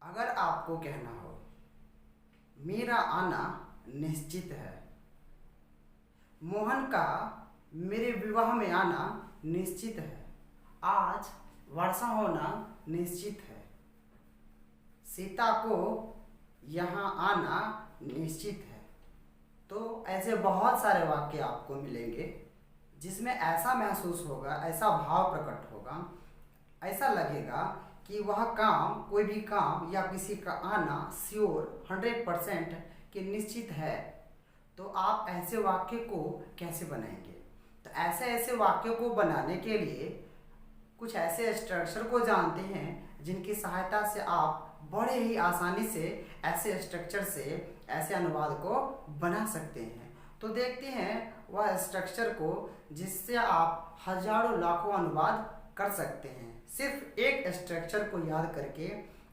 अगर आपको कहना हो मेरा आना निश्चित है, मोहन का मेरे विवाह में आना निश्चित है, आज वर्षा होना निश्चित है, सीता को यहाँ आना निश्चित है। तो ऐसे बहुत सारे वाक्य आपको मिलेंगे जिसमें ऐसा महसूस होगा, ऐसा भाव प्रकट होगा, ऐसा लगेगा कि वह काम, कोई भी काम या किसी का आना श्योर 100% कि निश्चित है। तो आप ऐसे वाक्य को कैसे बनाएंगे? तो ऐसे ऐसे वाक्यों को बनाने के लिए कुछ ऐसे स्ट्रक्चर को जानते हैं जिनकी सहायता से आप बड़े ही आसानी से ऐसे स्ट्रक्चर से ऐसे अनुवाद को बना सकते हैं। तो देखते हैं वह स्ट्रक्चर को जिससे आप हजारों लाखों अनुवाद कर सकते हैं। सिर्फ एक स्ट्रक्चर को याद करके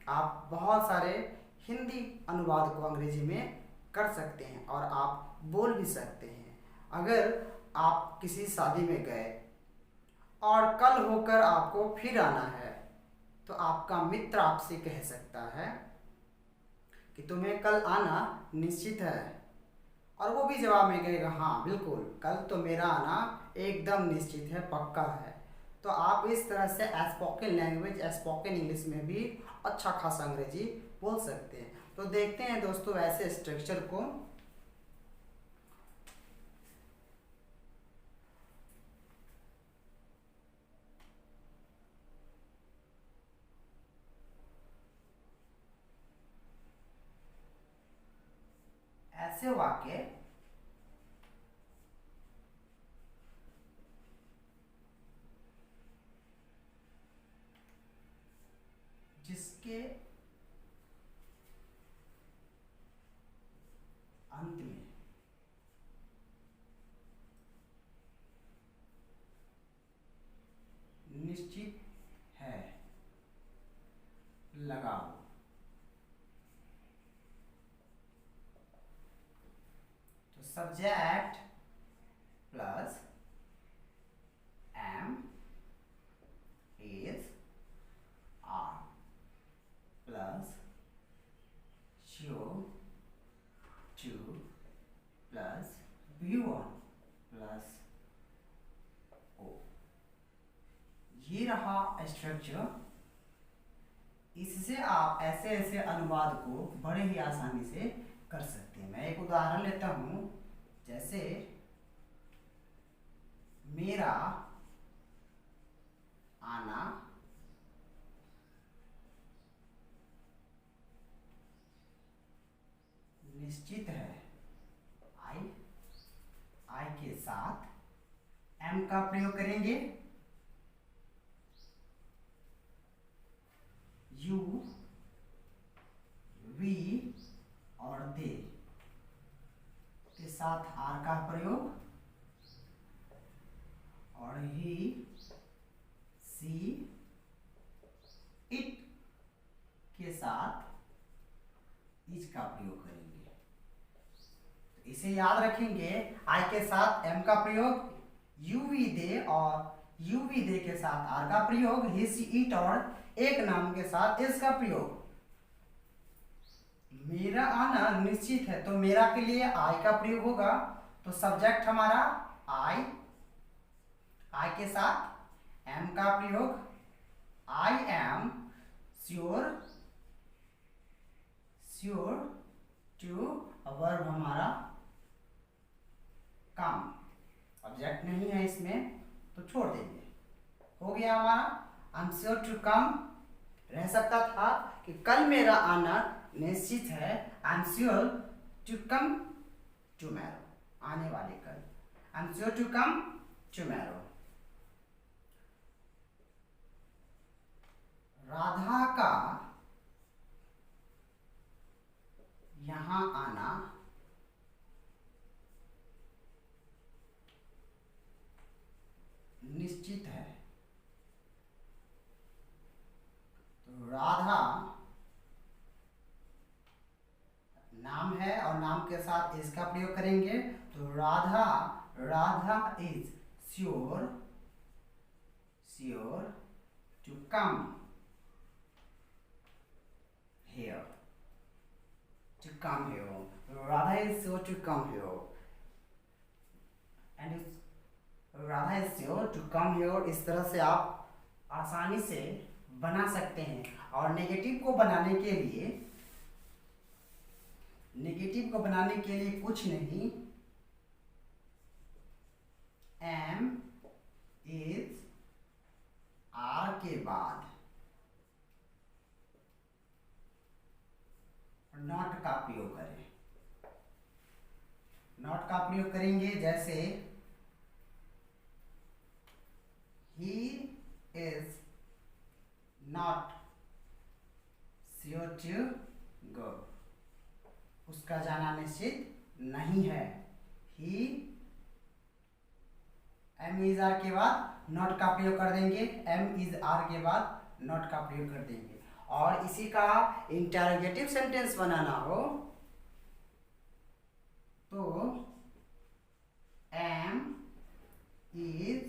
आप बहुत सारे हिंदी अनुवाद को अंग्रेजी में कर सकते हैं और आप बोल भी सकते हैं। अगर आप किसी शादी में गए और कल होकर आपको फिर आना है तो आपका मित्र आपसे कह सकता है कि तुम्हें कल आना निश्चित है, और वो भी जवाब में कहेगा हाँ बिल्कुल, कल तो मेरा आना एकदम निश्चित है, पक्का है। तो आप इस तरह से स्पोकन लैंग्वेज, स्पोकन इंग्लिश में भी अच्छा खासा अंग्रेजी बोल सकते हैं। तो देखते हैं दोस्तों ऐसे स्ट्रक्चर को। ऐसे वाक्य जिसके अंत में निश्चित है लगाओ। तो subject plus am is are plus sure to plus V1 plus O. ये रहा स्ट्रक्चर। इससे आप ऐसे ऐसे अनुवाद को बड़े ही आसानी से कर सकते हैं। मैं एक उदाहरण लेता हूं, जैसे मेरा आना निश्चित है। आई के साथ एम का प्रयोग करेंगे, यू, वी और दे के साथ आर का प्रयोग, और ही, सी, इट के साथ इज का प्रयोग करेंगे। तो इसे याद रखेंगे, आई के साथ एम का प्रयोग, यूवी दे और यूवी दे के साथ आर का प्रयोग, ही, सी, इट और एक नाम के साथ इज का प्रयोग। मेरा आना निश्चित है तो मेरा के लिए आई का प्रयोग होगा। तो सब्जेक्ट हमारा आई, आई के साथ एम का प्रयोग, I am sure, sure to, verb हमारा कम, ऑब्जेक्ट नहीं है इसमें तो छोड़ देंगे। हो गया हमारा I am sure to come. रह सकता था कि कल मेरा आना निश्चित है, I am sure to come tomorrow, आने वाले कल, I am sure to come tomorrow. Radha का यहां आना निश्चित है। तो राधा नाम है और नाम के साथ इसका प्रयोग करेंगे। तो Radha, Radha is sure, sure to come here. To come here. Radha is sure to come here. And Radha is sure to come here. इस तरह से आप आसानी से बना सकते हैं। और नेगेटिव को बनाने के लिए कुछ नहीं, am is are के बाद नॉट का प्रयोग करें। नॉट का प्रयोग करेंगे जैसे he is not sure to go, उसका जाना निश्चित नहीं है। ही एम इज आर के बाद नॉट का प्रयोग कर देंगे, एम इज आर के बाद नॉट का प्रयोग कर देंगे। और इसी का इंटरोगेटिव सेंटेंस बनाना हो तो एम इज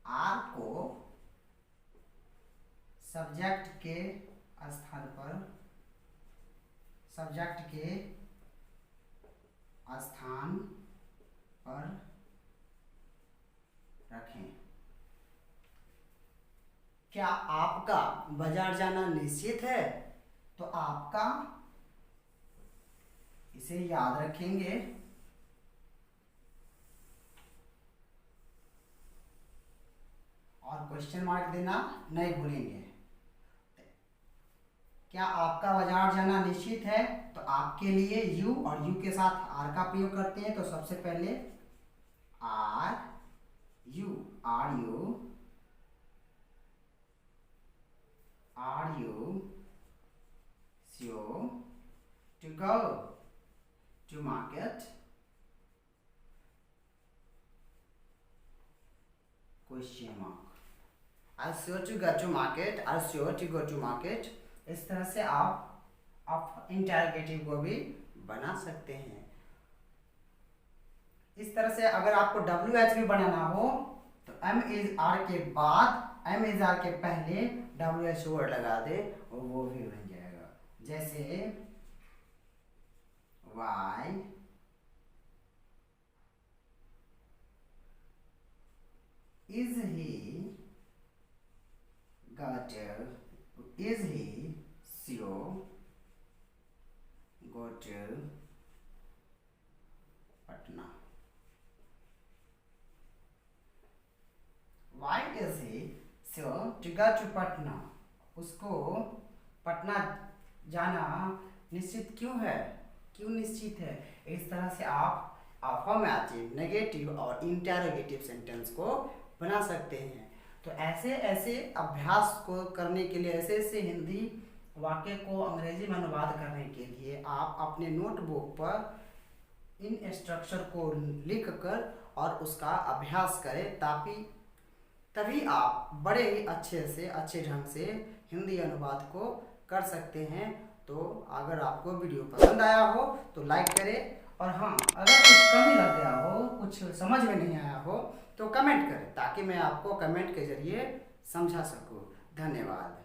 आर को सब्जेक्ट के स्थान पर रखें। क्या आपका बाजार जाना निश्चित है? तो आपका इसे याद रखेंगे और क्वेश्चन मार्क देना नहीं भूलेंगे। क्या आपका बाजार जाना निश्चित है? तो आपके लिए यू और यू के साथ आर का प्रयोग करते हैं। तो सबसे पहले are you sure to go to market? Question mark. Are sure to go to market, are sure to go to market। इस तरह से आप इंटरोगेटिव को भी बना सकते हैं। इस तरह से अगर आपको WH भी बनाना हो तो M इज आर के बाद, M इज आर के पहले WH वर्ड लगा दे और वो भी बन जाएगा। जैसे why is he sure go to Patna? Why is he sure to go to Patna? उसको पटना जाना निश्चित क्यों है, क्यों निश्चित है? इस तरह से आप अफर्मेटिव, नेगेटिव और इंटरोगेटिव सेंटेंस को बना सकते हैं। तो ऐसे अभ्यास को करने के लिए, ऐसे हिंदी वाक्य को अंग्रेजी में अनुवाद करने के लिए आप अपने नोटबुक पर इन स्ट्रक्चर को लिख कर और उसका अभ्यास करें, तभी आप बड़े ही अच्छे ढंग से हिंदी अनुवाद को कर सकते हैं। तो अगर आपको वीडियो पसंद आया हो तो लाइक करें, और हाँ, अगर कुछ कमी लग गया हो, कुछ समझ में नहीं आया हो तो कमेंट करें, ताकि मैं आपको कमेंट के जरिए समझा सकूं। धन्यवाद।